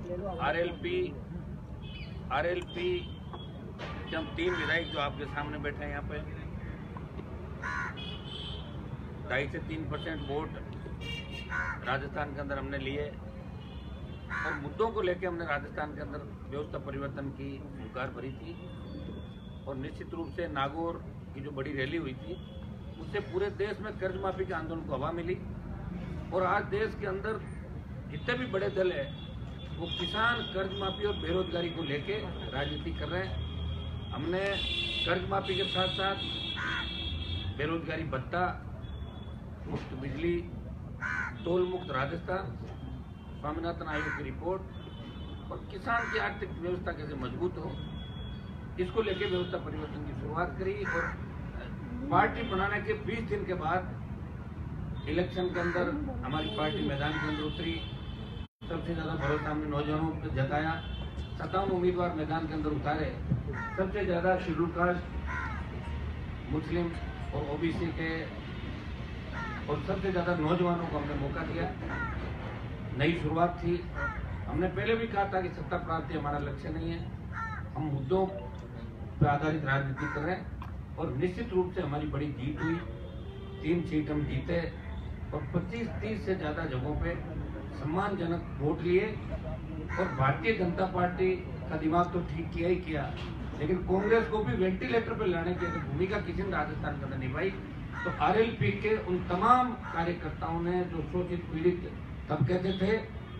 RLP के हम 3 विधायक जो आपके सामने बैठे हैं यहाँ पे 2.5 से 3% वोट राजस्थान के अंदर हमने लिए और मुद्दों को लेकर हमने राजस्थान के अंदर व्यवस्था परिवर्तन की हुंकार भरी थी। और निश्चित रूप से नागौर की जो बड़ी रैली हुई थी उससे पूरे देश में कर्ज माफी के आंदोलन को हवा मिली। और आज देश के अंदर जितने भी बड़े दल है वो किसान कर्ज माफी और बेरोजगारी को लेके राजनीति कर रहे हैं। हमने कर्ज माफी के साथ साथ बेरोजगारी भत्ता, मुफ्त बिजली, टोल मुक्त राजस्थान, स्वामीनाथन आयोग की रिपोर्ट और किसान की आर्थिक व्यवस्था कैसे मजबूत हो इसको लेके व्यवस्था परिवर्तन की शुरुआत करी। और पार्टी बनाने के 20 दिन के बाद इलेक्शन के अंदर हमारी पार्टी मैदान के अंदर उतरी। सबसे ज्यादा भरोसा हमने नौजवानों पर जताया। 57 उम्मीदवार मैदान के अंदर उतारे। सबसे ज्यादा शेड्यूल कास्ट, मुस्लिम और ओबीसी के और सबसे ज्यादा नौजवानों को हमने मौका दिया। नई शुरुआत थी। हमने पहले भी कहा था कि सत्ता प्राप्ति हमारा लक्ष्य नहीं है, हम मुद्दों पर आधारित राजनीति कर रहे हैं। और निश्चित रूप से हमारी बड़ी जीत हुई। 3 सीट हम जीते और 25-30 से ज्यादा जगहों पे सम्मानजनक वोट लिए। और भारतीय जनता पार्टी का दिमाग तो ठीक किया ही किया, लेकिन कांग्रेस को भी वेंटिलेटर पर लाने की भूमिका किसी ने राजस्थान के अंदर निभाई। तो आरएलपी के उन तमाम कार्यकर्ताओं ने जो शोषित पीड़ित तब कहते थे,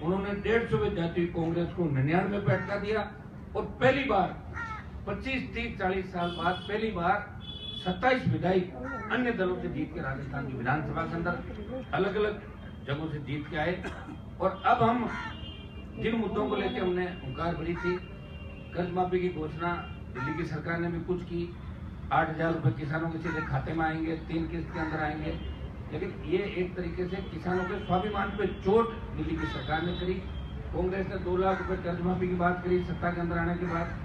उन्होंने 150 में जाती हुई कांग्रेस को 99 पे अटका दिया। और पहली बार 25-30-40 साल बाद पहली बार 27 विधायक अन्य दलों से जीत के राजस्थान की विधानसभा के अंदर अलग अलग जगहों से जीत के आए। और अब हम जिन मुद्दों को लेकर हमने हुंकार भरी थी, कर्ज माफी की घोषणा दिल्ली की सरकार ने भी कुछ की। 8,000 रुपए किसानों के सीधे खाते में आएंगे, 3 किस्त के अंदर आएंगे। लेकिन ये एक तरीके से किसानों के स्वाभिमान पे चोट दिल्ली की सरकार ने करी। कांग्रेस ने 2 लाख रुपए कर्ज माफी की बात करी। सत्ता के अंदर आने के बाद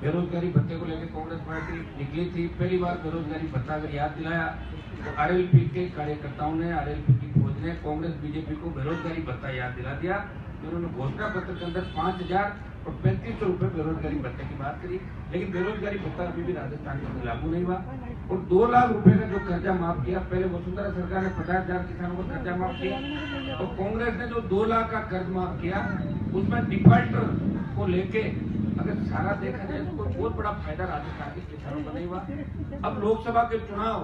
बेरोजगारी भत्ते को लेकर कांग्रेस पार्टी निकली थी। पहली बार बेरोजगारी भत्ता अगर याद दिलाया तो आरएलपी के कार्यकर्ताओं ने, आरएलपी की फौज ने कांग्रेस बीजेपी को बेरोजगारी भत्ता याद दिला दिया। उन्होंने घोषणा पत्र के अंदर 5,000 और 3,500 रुपए बेरोजगारी भत्ते की बात करी। लेकिन बेरोजगारी भत्ता अभी भी राजस्थान के अंदर लागू नहीं हुआ। और 2 लाख रुपए का जो कर्जा माफ किया, पहले वसुंधरा सरकार ने 50,000 किसानों का कर्जा माफ किया और कांग्रेस ने जो 2 लाख का कर्ज माफ किया उसमें डिफॉल्टर को लेके अगर सारा देखा जाए तो कोई बहुत बड़ा फायदा राजस्थान के किसानों को नहीं हुआ। अब लोकसभा के चुनाव,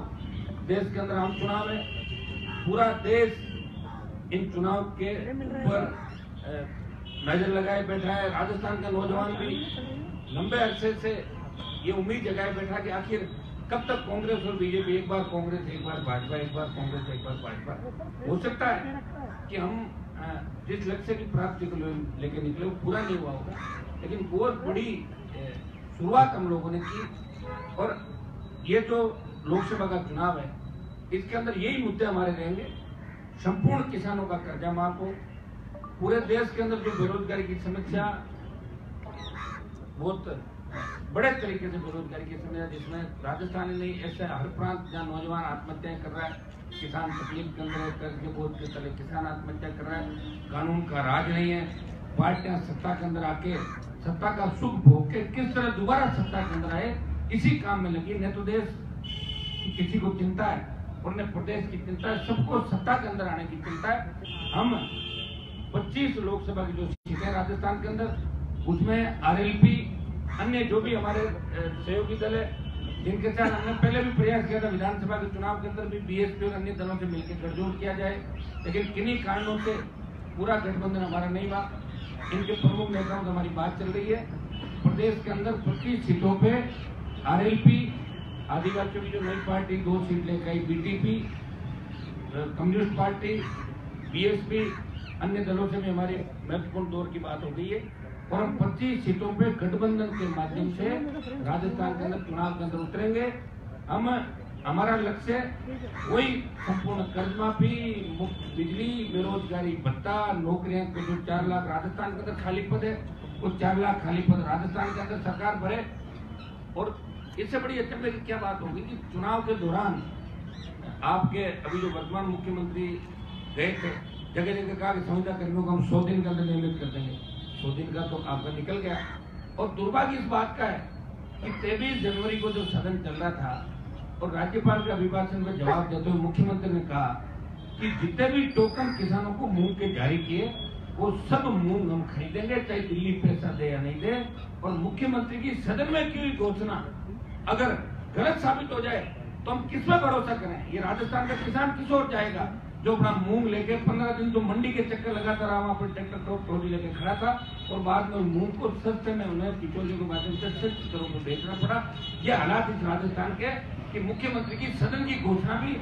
देश के अंदर आम चुनाव है, पूरा देश इन चुनाव के ऊपर नजर लगाए बैठा है। राजस्थान का नौजवान भी लंबे अरसे से ये उम्मीद जगाए बैठा कि आखिर कब तक कांग्रेस और बीजेपी, एक बार कांग्रेस एक बार भाजपा, एक बार कांग्रेस एक बार भाजपा। हो सकता है कि हम जिस लक्ष्य की प्राप्ति को लेकर निकले वो पूरा नहीं हुआ होगा, लेकिन बहुत बड़ी शुरुआत हम लोगों ने की। और ये जो लोकसभा का चुनाव है इसके अंदर यही मुद्दे हमारे रहेंगे। संपूर्ण किसानों का कर्जा माफ हो, पूरे देश के अंदर जो बेरोजगारी की समस्या, बहुत बड़े तरीके से बेरोजगारी की समस्या, जिसमें राजस्थान ही नहीं ऐसे हर प्रांत जहाँ नौजवान आत्महत्याएं कर रहा है, किसान तकलीफ के अंदर है, कर्ज के बोझ के तले किसान आत्महत्या कर रहा है, कानून का राज नहीं है, पार्टियां सत्ता के अंदर आके सत्ता का सुख भोग के किस तरह दोबारा सत्ता के अंदर आए इसी काम में लगी। न तो देश की किसी को चिंता है और न प्रदेश की चिंता है, सबको सत्ता के अंदर आने की चिंता है। हम 25 लोकसभा की जो सीटें राजस्थान के अंदर, उसमें आरएलपी, अन्य जो भी हमारे सहयोगी दल है जिनके साथ हमने पहले भी प्रयास किया था, विधानसभा के चुनाव के अंदर भी बीएसपी और अन्य दलों से मिलकर गठजोड़ किया जाए, लेकिन किन्हीं कारणों से पूरा गठबंधन हमारा नहीं हुआ। इनके प्रमुख नेताओं से हमारी बात चल रही है। प्रदेश के अंदर 25 सीटों पे आरएलपी, आदिवासियों की जो नई पार्टी 2 सीट लेकर आई, बीटीपी, कम्युनिस्ट पार्टी, बीएसपी, अन्य दलों से भी हमारी महत्वपूर्ण दौर की बात हो गई है। और हम 25 सीटों पे गठबंधन के माध्यम से राजस्थान के अंदर चुनाव के अंदर उतरेंगे। हमारा लक्ष्य वही संपूर्ण कर्ज माफी, मुफ्त बिजली, बेरोजगारी भत्ता, नौकरियां के जो 4 लाख राजस्थान के अंदर खाली पद है, वो 4 लाख खाली पद राजस्थान के अंदर सरकार भरे। और इससे बड़ी अचंभे की क्या बात होगी कि चुनाव के दौरान आपके अभी जो वर्तमान मुख्यमंत्री गए थे, जगह जगह कहा कि संविदा कर्मियों को हम 100 दिन के अंदर नियमित कर देंगे। 100 दिन का तो आपका निकल गया। और दुर्भाग्य इस बात का है कि 23 जनवरी को जो सदन चल रहा था और राज्यपाल के अभिभाषण में जवाब देते हुए मुख्यमंत्री ने कहा कि जितने भी टोकन किसानों को मूंग के जारी किए वो सब मूंग हम खरीदेंगे, चाहे दिल्ली पैसा दे या नहीं दे। और मुख्यमंत्री की सदन में की हुई घोषणा अगर गलत साबित हो जाए तो हम किस पर भरोसा करें? ये राजस्थान का किसान किस ओर जाएगा जो अपना मूंग लेके 15 दिन तो मंडी के चक्कर लगाता रहा, वहां पर ट्रैक्टर ट्रॉली लेके खड़ा था और बाद में मूंग को सस्ते में उन्हें पिछोली के माध्यम से सस्ती दरों में बेचना पड़ा। ये हालात इस राजस्थान के कि मुख्यमंत्री की सदन की घोषणा भी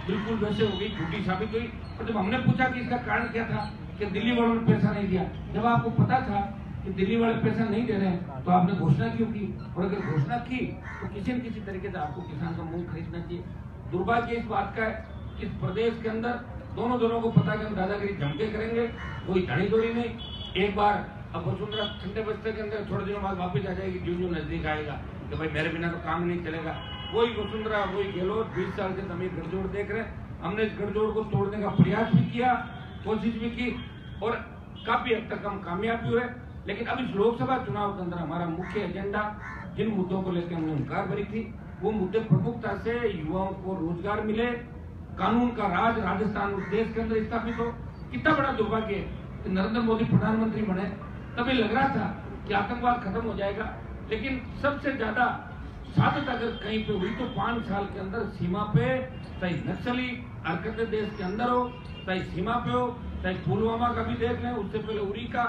बिल्कुल वैसे हो गई, झूठी साबित हुई। और जब हमने पूछा कि इसका कारण क्या था कि दिल्ली वालों ने पैसा नहीं दिया, जब आपको पता था कि दिल्ली वाले पैसा नहीं दे रहे हैं तो आपने घोषणा क्यों की? और अगर घोषणा की तो किसी न किसी तरीके से आपको किसान का मूंग खरीदना चाहिए। दुर्भाग्य इस बात का है इस प्रदेश के अंदर दोनों दलों को पता कि हम दादागिरी जमके करेंगे, कोई धनी दोरी नहीं। एक बार अब वसुंधरा ठंडे बस्ते के अंदर थोड़े दिनों बाद वापस आ जाएगी, जो नजदीक आएगा कि भाई मेरे बिना तो काम नहीं चलेगा। वही वसुंधरा वही गहलोत 20 साल से हम ये गठजोड़ देख रहे हैं। हमने इस गठजोड़ को तोड़ने का प्रयास भी किया, कोशिश भी की और काफी हद तक हम कामयाब भी हुए। लेकिन अब इस लोकसभा चुनाव के अंदर हमारा मुख्य एजेंडा जिन मुद्दों को लेकर हमने हुंकार भरी थी वो मुद्दे प्रमुखता से युवाओं को रोजगार मिले, कानून का राज राजस्थान उस देश के अंदर स्थापित हो। कितना बड़ा दुर्भाग्य है कि नरेंद्र मोदी प्रधानमंत्री बने तभी लग रहा था कि आतंकवाद खत्म हो जाएगा, लेकिन सबसे ज्यादा साबित अगर कहीं पे हुई तो 5 साल के अंदर सीमा पे चाहे नक्सली हरकतें देश के अंदर हो, चाहे सीमा पे हो, चाहे पुलवामा का भी देख लें, उससे पहले उरी का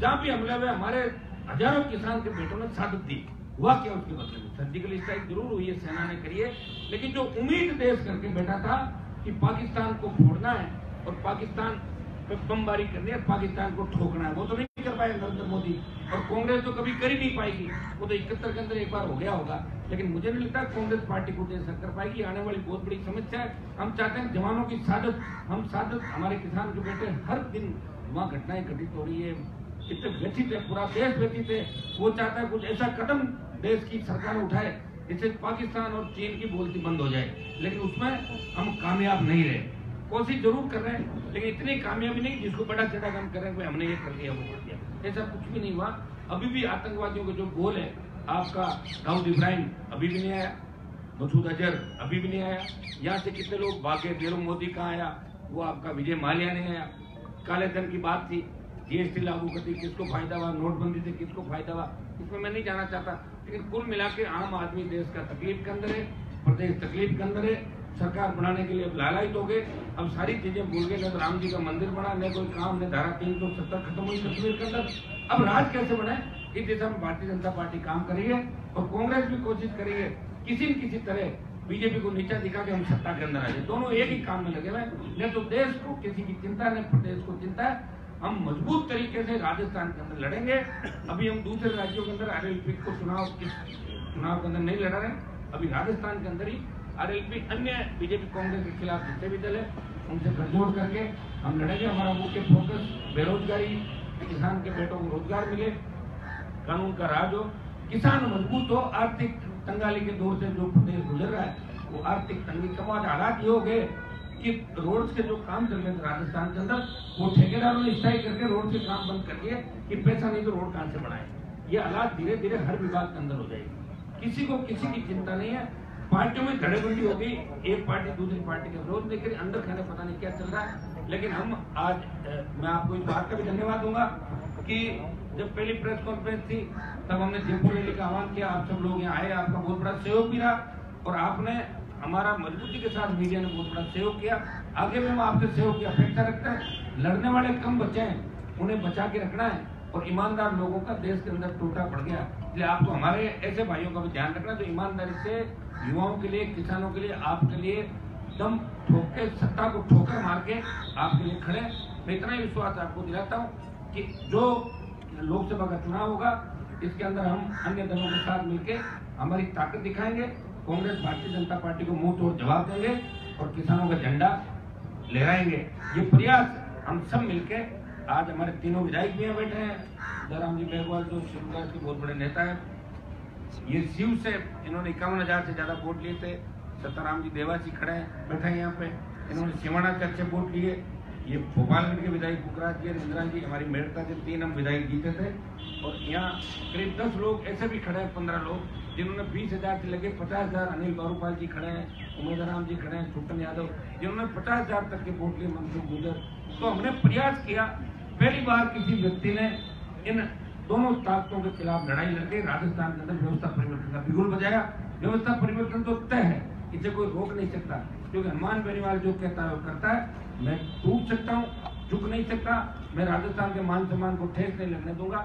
जहाँ भी हमले हुए हमारे हजारों किसान के बेटों ने शहादत दी। हुआ क्या उसके बदले में? सर्जिकल स्ट्राइक जरूर हुई है, सेना ने करी है, लेकिन जो उम्मीद देश करके बैठा था कि पाकिस्तान को फोड़ना है और पाकिस्तान पे बमबारी करनी है, पाकिस्तान को ठोकना है, वो तो नहीं कर पाए नरेंद्र मोदी। और कांग्रेस तो कभी कर ही नहीं पाएगी, वो तो 71 के अंदर एक बार हो गया होगा, लेकिन मुझे नहीं लगता कांग्रेस पार्टी को ऐसा कर पाएगी। आने वाली बहुत बड़ी समस्या है। हम चाहते हैं जवानों की शहादत, हम शहादत हमारे किसान के बेटे हर दिन वहाँ घटनाएं घटित हो रही है, इतने व्यथित है, पूरा देश व्यथित है। वो चाहता है कुछ ऐसा कदम देश की सरकार उठाए जिससे पाकिस्तान और चीन की बोलती बंद हो जाए, लेकिन उसमें हम कामयाब नहीं रहे। कोशिश जरूर कर रहे हैं लेकिन इतनी कामयाबी नहीं जिसको बड़ा चढ़ा हम कर रहे हैं हमने ये कर दिया वो कर दिया, ऐसा कुछ भी नहीं हुआ। अभी भी आतंकवादियों का जो गोल है आपका दाऊद इब्राहिम अभी भी नहीं आया, मसूद अजहर अभी भी नहीं आया, यहाँ से कितने लोग भागे, नीरव मोदी कहाँ आया, वो आपका विजय माल्या नहीं आया। काले धन की बात थी, जीएसटी लागू कर दी, किसको फायदा हुआ, नोटबंदी से किसको फायदा हुआ, इसमें मैं नहीं जाना चाहता। लेकिन कुल मिला के आम आदमी देश का तकलीफ के अंदर है, प्रदेश तकलीफ के अंदर है। सरकार बनाने के लिए अब लालायित हो गए, अब सारी चीजें भूल गए। न राम जी का मंदिर बना, न कोई काम, न धारा 370 खत्म हुई कश्मीर के अंदर। अब राज कैसे बने इस दिशा में भारतीय जनता पार्टी काम कर रही है और कांग्रेस भी कोशिश कर रही है किसी न किसी तरह बीजेपी को नीचा दिखा के हम सत्ता के अंदर आ जाए। दोनों एक ही काम में लगे हुए, न तो देश को किसी की चिंता न प्रदेश को चिंता है। हम मजबूत तरीके से राजस्थान के अंदर लड़ेंगे। अभी हम दूसरे राज्यों के अंदर आरएलपी को चुनाव के अंदर नहीं लड़ा रहे, अभी राजस्थान के अंदर ही आरएलपी अन्य बीजेपी कांग्रेस के खिलाफ जितने भी दल है उनसे गठजोड़ करके हम लड़ेंगे। हमारा मुख्य फोकस बेरोजगारी, किसान के बेटों को रोजगार मिले, कानून का राज हो, किसान मजबूत हो। आर्थिक तंगाली के दौर से जो प्रदेश गुजर रहा है वो आर्थिक तंगी कम। आज हालात ये हो गए कि रोड के जो काम चल रहे थे राजस्थान के अंदर वो ठेकेदारों ने स्ट्राइक करके रोड से काम बंद कर दिए कि पैसा नहीं तो रोड कहां से बनाए। ये हालात धीरे धीरे हर विभाग के अंदर हो जाएगी, किसी को किसी की चिंता नहीं है। पार्टियों में धड़ेबंदी हो गई, एक पार्टी दूसरी पार्टी का विरोध नहीं करी, अंदर खाने पता नहीं क्या चल रहा है। लेकिन हम आज मैं आपको इस बात का भी धन्यवाद दूंगा कि जब पहली प्रेस कॉन्फ्रेंस थी तब हमने जयपुर रैली का आह्वान किया, आप सब लोग यहाँ आए, आपका बहुत बड़ा सहयोग भी रहा और आपने हमारा मजबूती के साथ मीडिया ने बहुत बड़ा सहयोग किया। आगे भी हम आपसे सहयोग की अपेक्षा रखते हैं। लड़ने वाले कम बचे हैं, उन्हें बचा के रखना है और ईमानदार लोगों का देश के अंदर टूटा पड़ गया, इसलिए आपको हमारे ऐसे भाइयों का भी ध्यान रखना जो ईमानदारी से युवाओं के लिए, किसानों के लिए, आपके लिए दम ठोक के, सत्ता को ठोकर मार के आपके लिए खड़े। मैं इतना ही विश्वास आपको दिलाता हूँ कि जो लोकसभा का चुनाव होगा इसके अंदर हम अन्य दलों के साथ मिलकर हमारी ताकत दिखाएंगे। कांग्रेस भारतीय जनता पार्टी को मुंह तोड़ जवाब देंगे और किसानों का झंडा लहराएंगे। ये प्रयास हम सब मिलके, आज हमारे तीनों विधायक भी यहाँ बैठे हैं, जयराम जी मेघवाल जो शिवकाश के बहुत बड़े नेता है, ये शिव से इन्होंने 51,000 से ज्यादा वोट लिए थे। सत्ताराम जी देवासी खड़े हैं, बैठे हैं यहाँ पे, इन्होंने सिवाना से अच्छे वोट लिए। ये भोपालगढ़ के विधायक पुखराज जी और इंदिरा जी हमारी मेड़ता के 3 हम विधायक जीते थे। और यहाँ करीब 10 लोग ऐसे भी खड़े हैं, 15 लोग जिन्होंने 20,000 से लगे 50,000। अनिल गौरपाल जी खड़े हैं, उमेदराम जी खड़े हैं, छोटन यादव जिन्होंने 50,000 तक के वोट लिए, मनसुख गुजर। तो हमने प्रयास किया, पहली बार किसी व्यक्ति ने इन दोनों ताकतों के खिलाफ लड़ाई लड़के राजस्थान के अंदर व्यवस्था परिवर्तन का बिगुल बजाया। व्यवस्था परिवर्तन तो तय है, इसे कोई रोक नहीं सकता, क्योंकि हनुमान बेनीवाल जो कहता है वो करता है। मैं टूट सकता हूँ, झुक नहीं सकता, मैं राजस्थान के मान सम्मान को ठेस नहीं लगने दूंगा।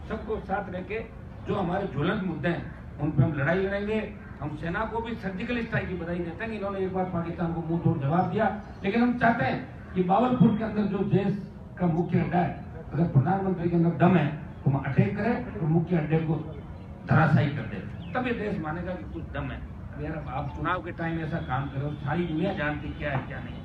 सबको साथ रह के जो हमारे ज्वलंत मुद्दे हैं उन पर हम लड़ाई लड़ेंगे। हम सेना को भी सर्जिकल स्ट्राइक की बधाई देते हैं, इन्होंने एक बार पाकिस्तान को मुंह तोड़ जवाब दिया। लेकिन हम चाहते हैं कि बावलपुर के अंदर जो देश का मुख्य अड्डा है, अगर प्रधानमंत्री के अंदर दम है तो हम अटैक करें और मुख्य अड्डे को धराशायी कर दे, तब ये देश मानेगा कि कुछ दम है। यार आप चुनाव के टाइम ऐसा काम करो, सारी दुनिया जानती क्या है क्या नहीं।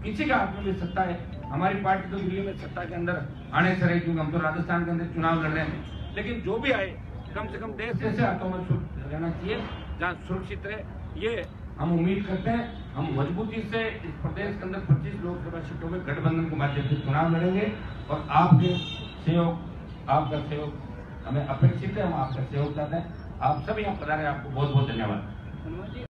किसी का हाथ में भी सत्ता है, हमारी पार्टी तो दिल्ली में सत्ता के अंदर आने से रही, क्योंकि हम तो राजस्थान के अंदर चुनाव लड़ रहे हैं। लेकिन जो भी आए कम से कम देश ऐसे हाथों में रहना चाहिए जहाँ सुरक्षित रहे। ये हम उम्मीद करते हैं। हम मजबूती से इस प्रदेश के अंदर 25 लोकसभा सीटों में गठबंधन के माध्यम से चुनाव लड़ेंगे और आपके सहयोग, आपका सहयोग हमें अपेक्षित है, हम आपका सहयोग चाहते हैं। आप सभी यहाँ पधारे, आपको बहुत बहुत धन्यवाद।